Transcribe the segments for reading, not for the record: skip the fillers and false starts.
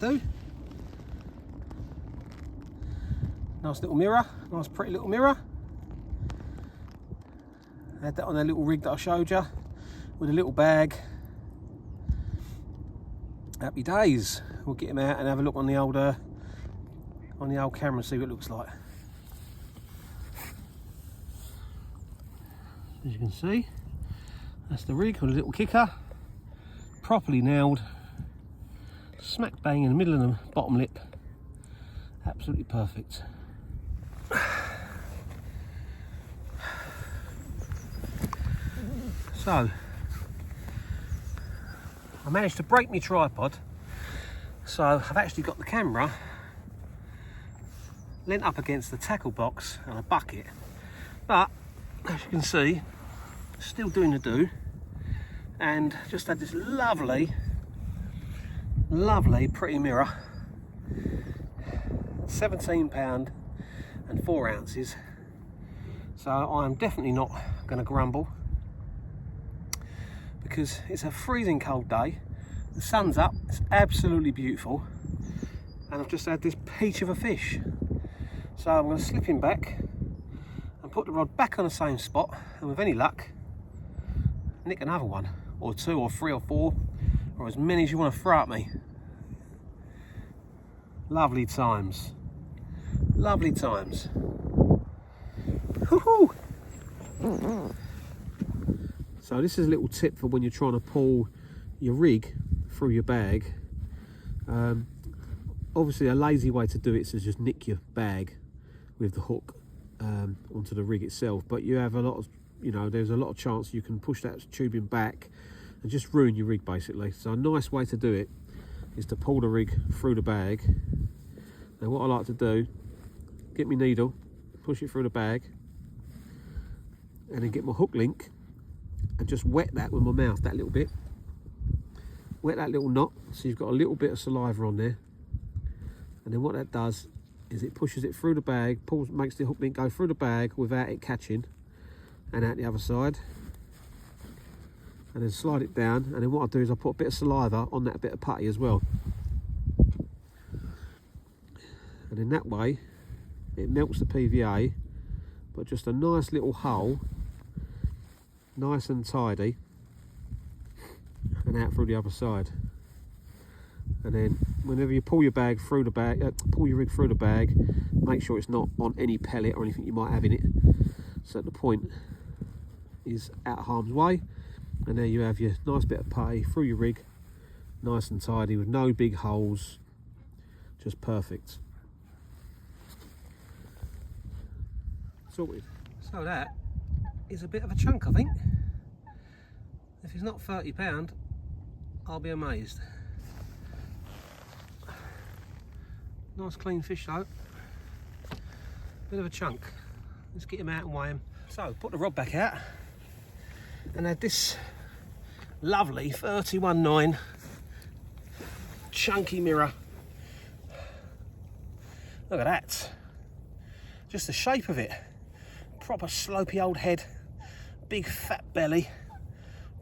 do. Nice little mirror, nice pretty little mirror. Had that on that little rig that I showed you, with a little bag. Happy days. We'll get him out and have a look on the old camera and see what it looks like. As you can see, that's the rig with a little kicker, properly nailed, smack bang in the middle of the bottom lip. Absolutely perfect. So, I managed to break my tripod, so I've actually got the camera leant up against the tackle box and a bucket, but as you can see, still doing the do, and just had this lovely pretty mirror, £17 and 4 ounces. So I'm definitely not going to grumble, because it's a freezing cold day, the sun's up, it's absolutely beautiful, and I've just had this peach of a fish. So I'm going to slip him back and put the rod back on the same spot, and with any luck nick another one, or 2 or 3 or 4, or as many as you want to throw at me. Lovely times, lovely times. Woohoo! So this is a little tip for when you're trying to pull your rig through your bag. Obviously a lazy way to do it is to just nick your bag with the hook onto the rig itself, but you have a lot of, there's a lot of chance you can push that tubing back and just ruin your rig basically. So a nice way to do it is to pull the rig through the bag. Now what I like to do, get my needle, push it through the bag, and then get my hook link and just wet that with my mouth, that little bit. Wet that little knot so you've got a little bit of saliva on there. And then what that does is it pushes it through the bag, makes the hook link go through the bag without it catching, and out the other side. And then slide it down, and then what I do is I put a bit of saliva on that bit of putty as well. And in that way, it melts the PVA, but just a nice little hole, nice and tidy, and out through the other side. And then whenever you pull your rig through the bag, make sure it's not on any pellet or anything you might have in it, so that the point is out of harm's way. And there you have your nice bit of putty through your rig, nice and tidy with no big holes, just perfect. Sorted. So that is a bit of a chunk, I think. If it's not £30, I'll be amazed. Nice clean fish though. Bit of a chunk. Let's get him out and weigh him. So put the rod back out and add this lovely 31.9 chunky mirror. Look at that. Just the shape of it. Proper slopey old head, big fat belly,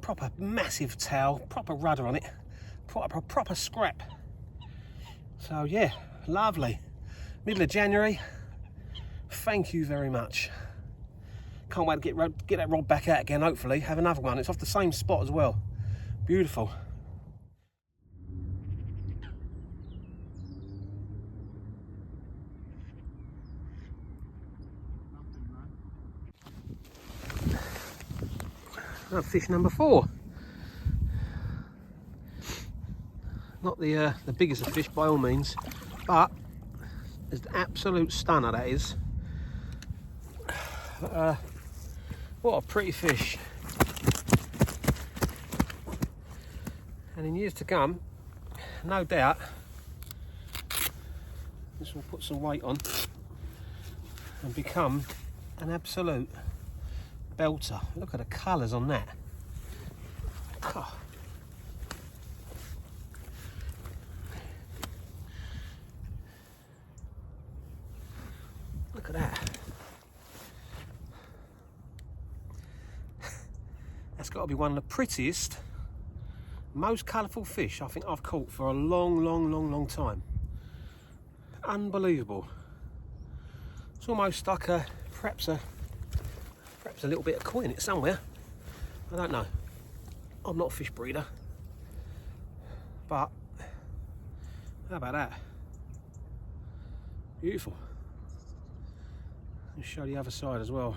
proper massive tail, proper rudder on it, proper scrap. So yeah, lovely. Middle of January. Thank you very much. Can't wait to get that rod back out again, hopefully. Have another one. It's off the same spot as well. Beautiful. Fish number 4. Not the biggest of fish by all means, but it's an absolute stunner, that is. What a pretty fish. And in years to come, no doubt, this will put some weight on and become an absolute belter. Look at the colours on that. Oh. Look at that. That's got to be one of the prettiest Most colourful fish I think I've caught for a long time. Unbelievable. It's almost like perhaps a little bit of koi in it somewhere. I don't know. I'm not a fish breeder, but how about that? Beautiful. Let's show the other side as well.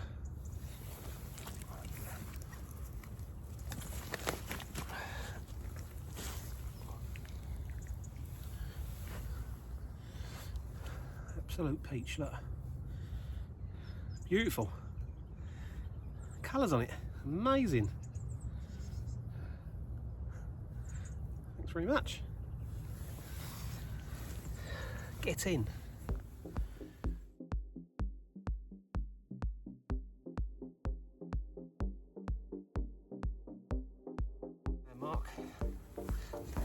Absolute peach, look. Beautiful. Colours on it, amazing. Thanks very much. Get in. There, Mark.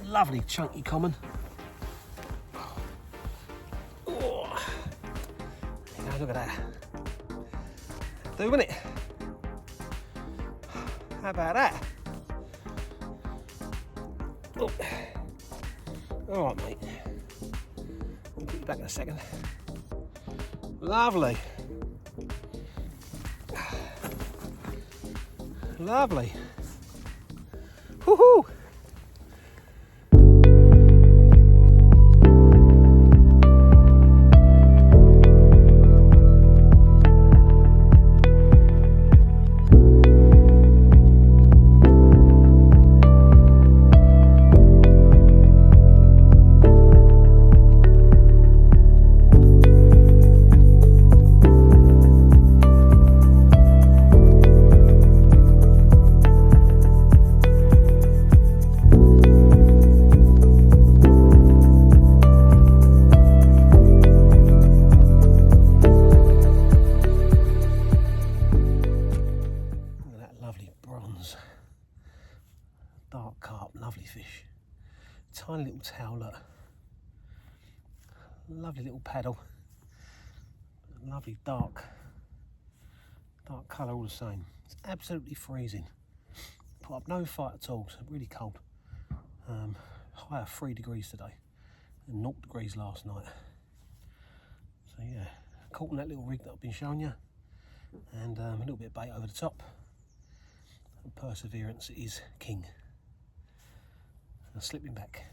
Lovely chunky common. Oh. You know, look at that. Doing it. How about that? Oh. All right, mate. I'll put you back in a second. Lovely. Lovely. Woohoo! Dark carp, lovely fish. Tiny little towler. Lovely little paddle. Lovely dark colour all the same. It's absolutely freezing. Put up no fight at all, it's really cold. High of 3 degrees today and 0 degrees last night. So yeah, caught in that little rig that I've been showing you, and a little bit of bait over the top. And perseverance is king. And slipping back.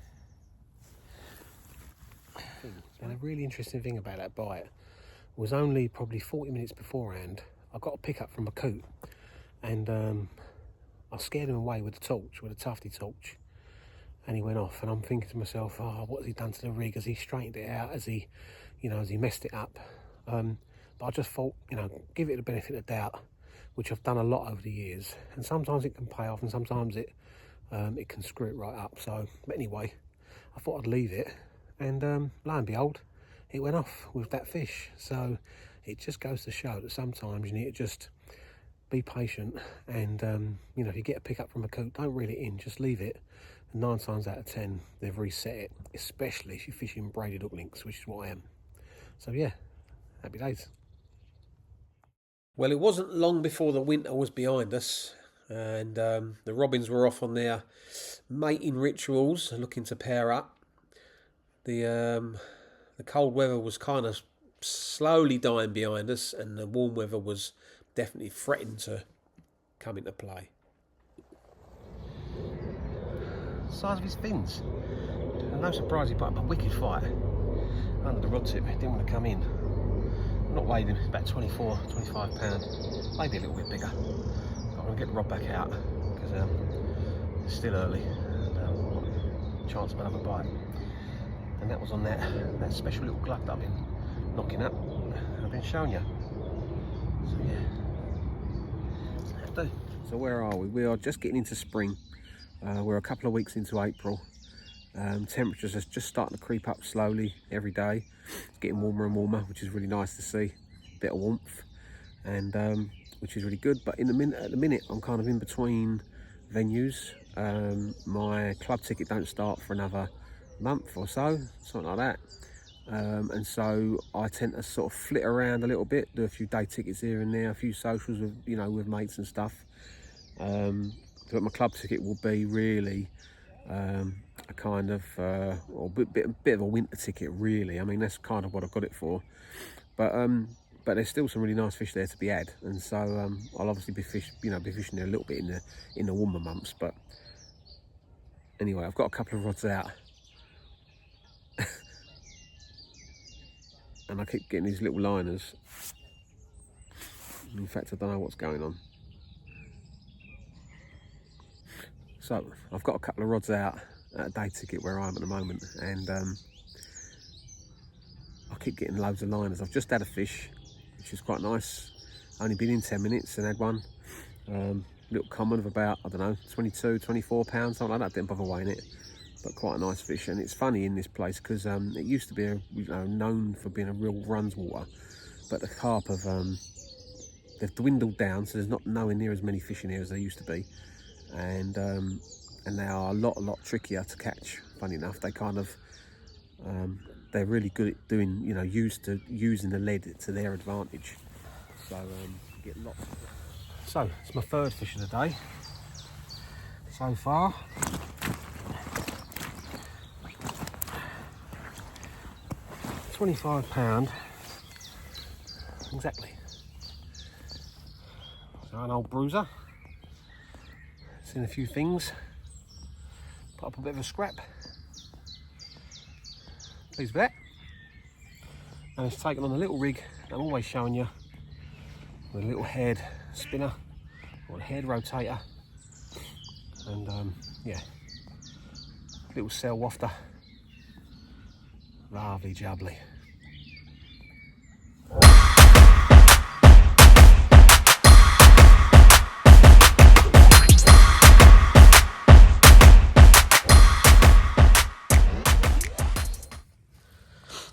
And a really interesting thing about that bite was only probably 40 minutes beforehand, I got a pickup from a coot, and I scared him away with a torch, with a tufty torch, and he went off. And I'm thinking to myself, oh, what has he done to the rig? Has he straightened it out? Has he, has he messed it up? But I just thought, give it the benefit of doubt, which I've done a lot over the years. And sometimes it can pay off, and sometimes it can screw it right up. So, but anyway, I thought I'd leave it, and lo and behold, it went off with that fish. So it just goes to show that sometimes you need to just be patient, and if you get a pickup from a coot, don't reel it in, just leave it. And 9 times out of 10 they've reset it, especially if you're fishing braided hook links, which is what I am. So yeah, happy days. Well, it wasn't long before the winter was behind us, and the robins were off on their mating rituals, looking to pair up. The cold weather was kind of slowly dying behind us, and the warm weather was definitely threatening to come into play. Size of his fins. And no surprise he put up a wicked fight under the rod tip. Didn't want to come in. Not weighed him, about 24, 25 pounds. Maybe a little bit bigger. But I'm going to get the rod back out because it's still early, and chance of another bite. And that was on that special little glug that I've been knocking up and I've been showing you. So yeah, that'll do. So where are we? We are just getting into spring. We're a couple of weeks into April. Temperatures are just starting to creep up slowly every day. It's getting warmer and warmer, which is really nice to see. A bit of warmth, and which is really good. But at the minute, I'm kind of in between venues. My club ticket don't start for another month or so, something like that. And so I tend to sort of flit around a little bit, do a few day tickets here and there, a few socials with with mates and stuff. But my club ticket will be really a kind of or a bit of a winter ticket, really. I mean, that's kind of what I've got it for. But there's still some really nice fish there to be had, and so I'll obviously be fishing there a little bit in the warmer months. But anyway, I've got a couple of rods out, and I keep getting these little liners. In fact, I don't know what's going on. So I've got a couple of rods out at a day ticket where I am at the moment, and I keep getting loads of liners. I've just had a fish, which is quite nice. Only been in 10 minutes and had one. Little common of about, I don't know, 22, 24 pounds, something like that. Didn't bother weighing it, but quite a nice fish. And it's funny in this place because it used to be known for being a real runs water, but the carp have they've dwindled down, so there's nowhere near as many fish in here as there used to be, and they are a lot trickier to catch. Funny enough, they kind of they're really good at doing, using the lead to their advantage. So you get lots of it. So it's my third fish of the day so far. £25 exactly. So an old bruiser. Seen a few things. Put up a bit of a scrap. Pleased with that. And it's taken on a little rig I'm always showing you, with a little head spinner or a head rotator, and yeah, little cell wafter. Lovely jubbly.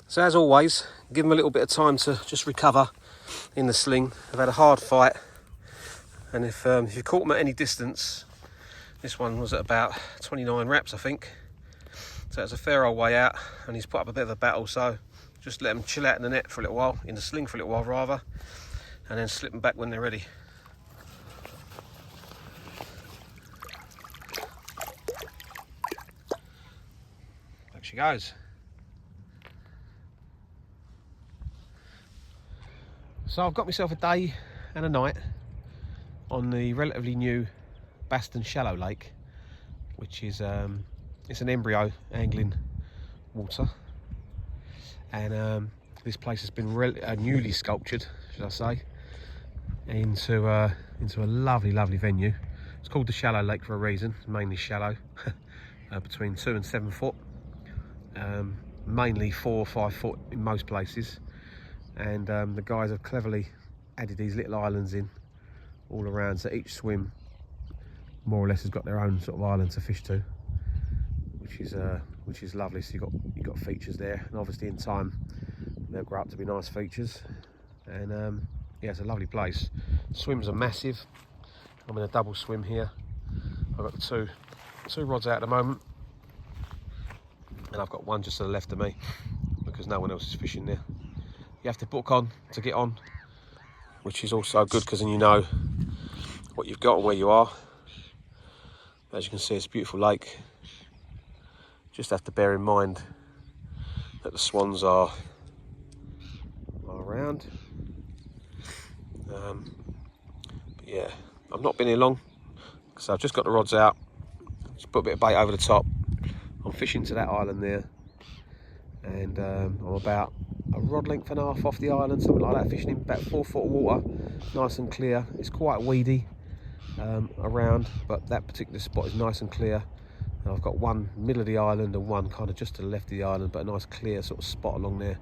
So as always, give them a little bit of time to just recover in the sling. They've had a hard fight, and if you caught them at any distance, this one was at about 29 reps, I think. So it's a fair old way out, and he's put up a bit of a battle. So just let them chill out in the net for a little while, in the sling for a little while rather, and then slip them back when they're ready. There she goes. So I've got myself a day and a night on the relatively new Baston Shallow Lake, which is it's an embryo angling water, and this place has been newly sculptured, should I say, into a lovely venue. It's called the Shallow Lake for a reason. It's mainly shallow, between 2 and 7 foot, mainly 4 or 5 foot in most places. And the guys have cleverly added these little islands in all around, so each swim more or less has got their own sort of island to fish to, which is lovely. So you've got features there, and obviously in time they'll grow up to be nice features. And yeah, it's a lovely place. Swims are massive. I'm in a double swim here. I've got the two rods out at the moment, and I've got one just to the left of me because no one else is fishing there. You have to book on to get on, which is also good because then you know what you've got and where you are. As you can see, it's a beautiful lake. Just have to bear in mind that the swans are around. But yeah, I've not been here long because I've just got the rods out. Just put a bit of bait over the top. I'm fishing to that island there, and I'm about a rod length and a half off the island, something like that, fishing in about 4 foot of water, nice and clear. It's quite weedy around, but that particular spot is nice and clear. And I've got one middle of the island and one kind of just to the left of the island, but a nice clear sort of spot along there,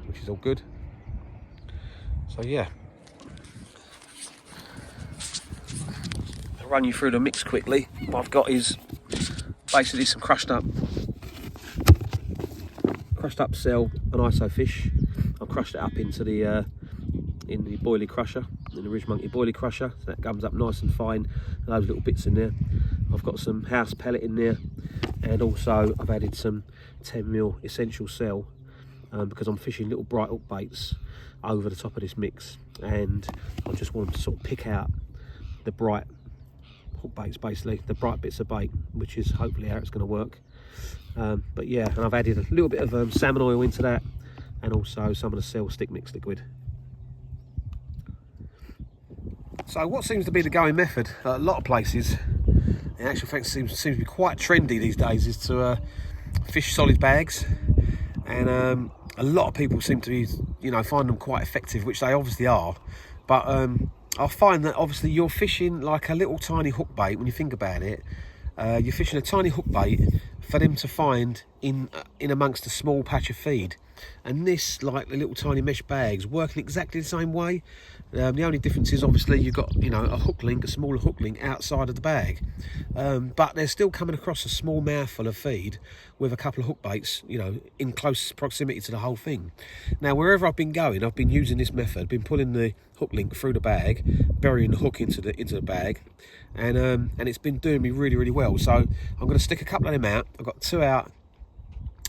which is all good. So yeah, I'll run you through the mix quickly. What I've got is basically some crushed up cell and iso fish. I've crushed it up into the in the boilie crusher, in the Ridge Monkey boilie crusher, so that comes up nice and fine, and those little bits in there. I've got some house pellet in there, and also I've added some 10mm essential cell because I'm fishing little bright hook baits over the top of this mix, and I just want to sort of pick out the bright hook baits, basically the bright bits of bait, which is hopefully how it's going to work. But yeah, and I've added a little bit of salmon oil into that, and also some of the cell stick mix liquid. So what seems to be the going method at a lot of places, in actual fact seems to be quite trendy these days, is to fish solid bags. And a lot of people seem to be, you know, find them quite effective, which they obviously are. But I find that obviously you're fishing like a little tiny hook bait when you think about it. You're fishing a tiny hook bait for them to find in amongst a small patch of feed. And this, like the little tiny mesh bags, working exactly the same way. The only difference is obviously you've got, you know, a hook link, a smaller hook link outside of the bag, but they're still coming across a small mouthful of feed with a couple of hook baits, you know, in close proximity to the whole thing. Now, wherever I've been going, I've been using this method, been pulling the hook link through the bag, burying the hook into the bag, and it's been doing me really, really well. So I'm going to stick a couple of them out. I've got 2 out.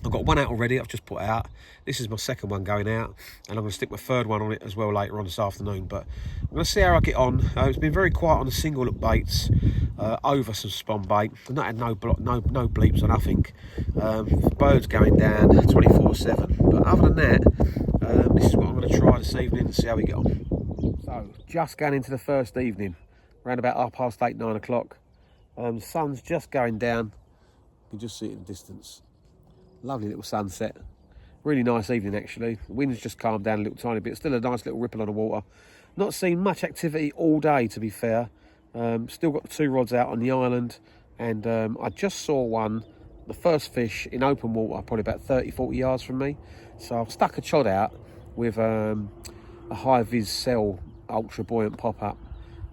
I've got 1 out already, I've just put out. This is my 2nd one going out, and I'm going to stick my 3rd one on it as well later on this afternoon. But I'm going to see how I get on. It's been very quiet on the single hook baits over some spawn bait. I've not had no bleeps or nothing. Birds going down 24/7. But other than that, this is what I'm going to try this evening and see how we get on. So, just going into the first evening, around about 8:30, 9 o'clock. The sun's just going down. You can just see it in the distance. Lovely little sunset. Really nice evening actually. The wind's just calmed down a little tiny bit. Still a nice little ripple on the water. Not seen much activity all day, to be fair. Still got the 2 rods out on the island, and I just saw one, the first fish in open water, probably about 30-40 yards from me. So I've stuck a chod out with a high vis cell ultra buoyant pop-up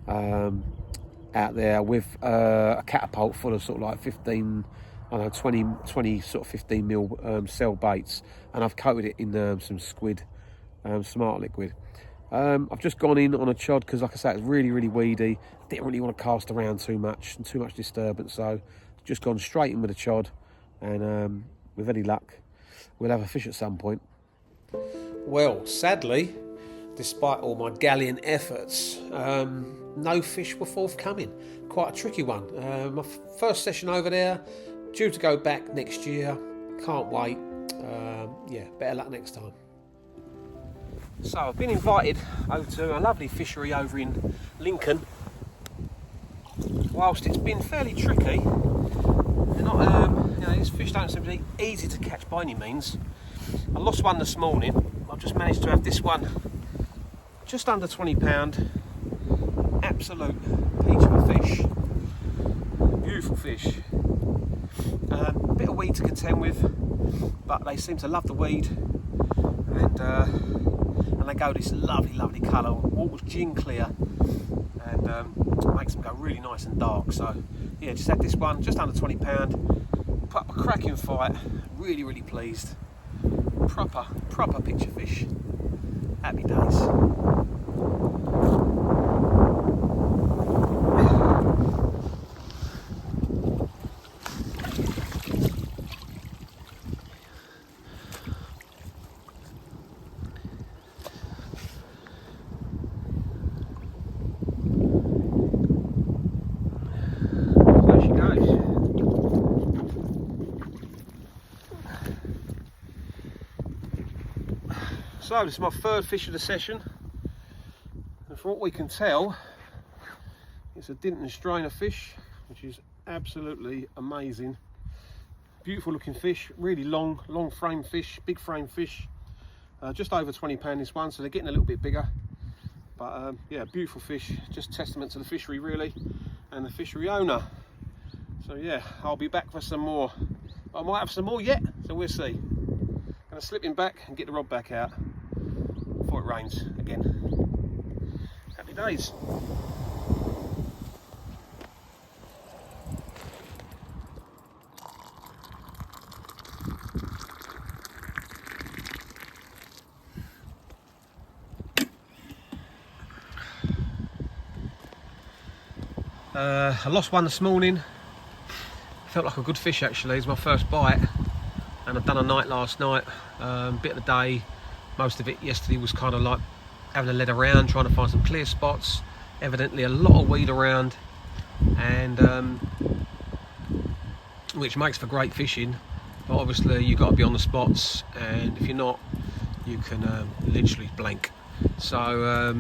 out there with a catapult full of sort of like 15, I don't know, 20 sort of 15 mil cell baits, and I've coated it in some squid smart liquid. I've just gone in on a chod because, like I say, it's really, really weedy. Didn't really want to cast around too much and too much disturbance, so just gone straight in with a chod, and with any luck, we'll have a fish at some point. Well, sadly, despite all my gallant efforts, no fish were forthcoming. Quite a tricky one. My first session over there, due to go back next year. Can't wait. Yeah, better luck next time. So I've been invited over to a lovely fishery over in Lincoln. Whilst it's been fairly tricky, they're not, you know, these fish don't seem to be easy to catch by any means. I lost one this morning. I've just managed to have this one just under £20. Absolute peach of a fish. Beautiful fish. A bit of weed to contend with, but they seem to love the weed, and they go this lovely colour. Water's gin clear, and makes them go really nice and dark. So yeah, just had this one just under £20. Put up a cracking fight. Really pleased. Proper picture fish. Happy days. So this is my 3rd fish of the session, and from what we can tell, it's a Dinton strainer fish, which is absolutely amazing. Beautiful looking fish, really long frame fish, big frame fish. Just over £20 this one, so they're getting a little bit bigger. But yeah, beautiful fish, just testament to the fishery really, and the fishery owner. So yeah, I'll be back for some more. I might have some more yet, so we'll see. Gonna slip him back and get the rod back out before it rains again. Happy days. I lost one this morning. Felt like a good fish actually. It's my first bite, and I've done a night last night, bit of the day. Most of it yesterday was kind of like having a lead around, trying to find some clear spots. Evidently a lot of weed around, and which makes for great fishing. But obviously you've got to be on the spots, and if you're not, you can literally blank. So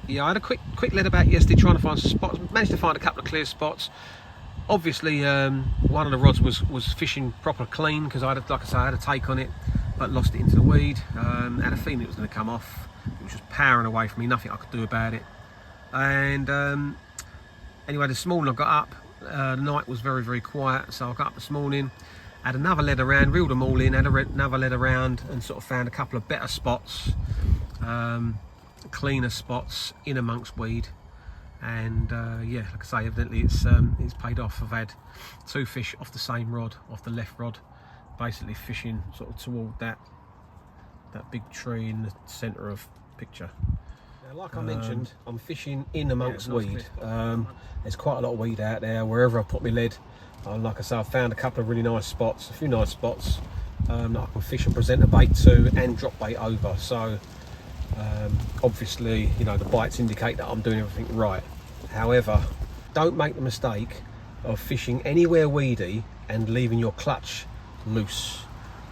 yeah, I had a quick lead about yesterday trying to find some spots. Managed to find a couple of clear spots. Obviously one of the rods was fishing proper clean, because I had, like I say, I had a take on it, but lost it into the weed. Had a feeling it was going to come off. It was just powering away from me, nothing I could do about it. And anyway, this morning I got up, the night was very quiet, so I got up this morning, had another lead around, reeled them all in, had another lead around, and sort of found a couple of better spots, cleaner spots in amongst weed. And yeah, like I say, evidently it's paid off. I've had 2 fish off the same rod, off the left rod, basically fishing sort of toward that big tree in the centre of picture. Now, like I mentioned, I'm fishing in amongst weed. There's quite a lot of weed out there wherever I put my lead. Like I say, I've found a couple of really nice spots, a few nice spots that I can fish and present a bait to and drop bait over. So obviously, you know, the bites indicate that I'm doing everything right. However, don't make the mistake of fishing anywhere weedy and leaving your clutch loose.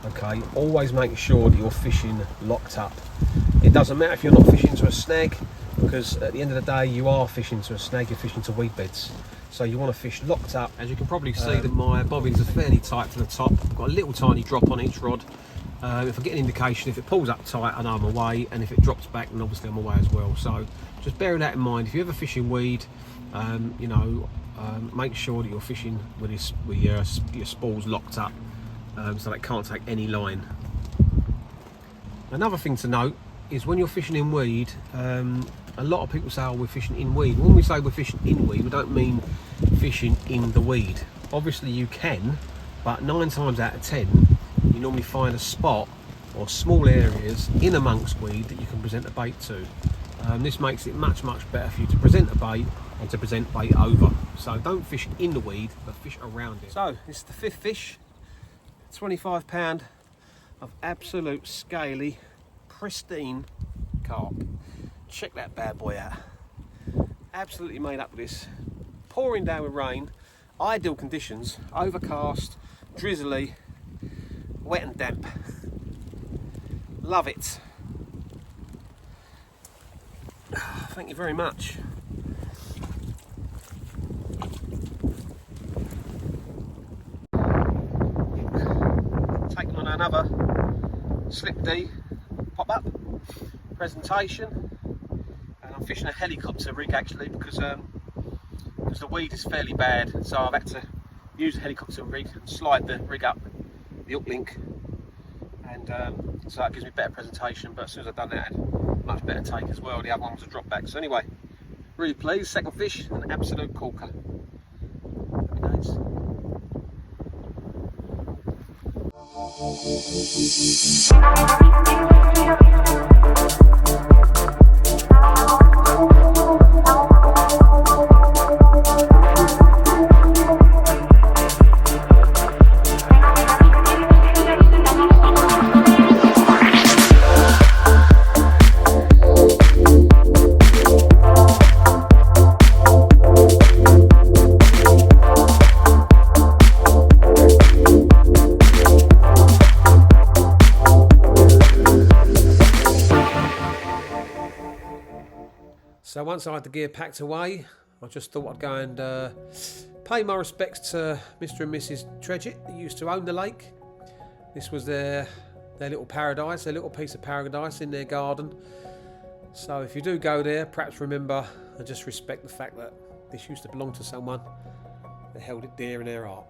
Okay, always make sure that you're fishing locked up. It doesn't matter if you're not fishing to a snag, because at the end of the day you are fishing to a snag, you're fishing to weed beds. So you want to fish locked up. As you can probably see, that my bobbins are fairly tight to the top. I've got a little tiny drop on each rod. If I get an indication, if it pulls up tight, I know I'm away, and if it drops back, then obviously I'm away as well. So just bear that in mind. If you're ever fishing weed, you know, make sure that you're fishing with your spools locked up, so they can't take any line. Another thing to note is when you're fishing in weed, a lot of people say, oh, we're fishing in weed. When we say we're fishing in weed, we don't mean fishing in the weed. Obviously you can, but 9 times out of 10 you normally find a spot or small areas in amongst weed that you can present a bait to. This makes it much better for you to present a bait and to present bait over. So don't fish in the weed, but fish around it. So this is the 5th fish, 25 pound of absolute scaly, pristine carp. Check that bad boy out. Absolutely made up with this. Pouring down with rain, ideal conditions, overcast, drizzly, wet and damp. Love it. Thank you very much. Taking on another Slip D pop-up presentation, and I'm fishing a helicopter rig actually, because the weed is fairly bad, so I've had to use a helicopter rig and slide the rig up the hook link, and so that gives me better presentation. But as soon as I've done that, I had much better take as well. The other one was a drop back. So anyway, really pleased. Second fish, an absolute corker. Happy days. So once I had the gear packed away, I just thought I'd go and pay my respects to Mr. and Mrs. Tredgett, that used to own the lake. This was their little paradise, their little piece of paradise in their garden. So if you do go there, perhaps remember and just respect the fact that this used to belong to someone that held it dear in their heart.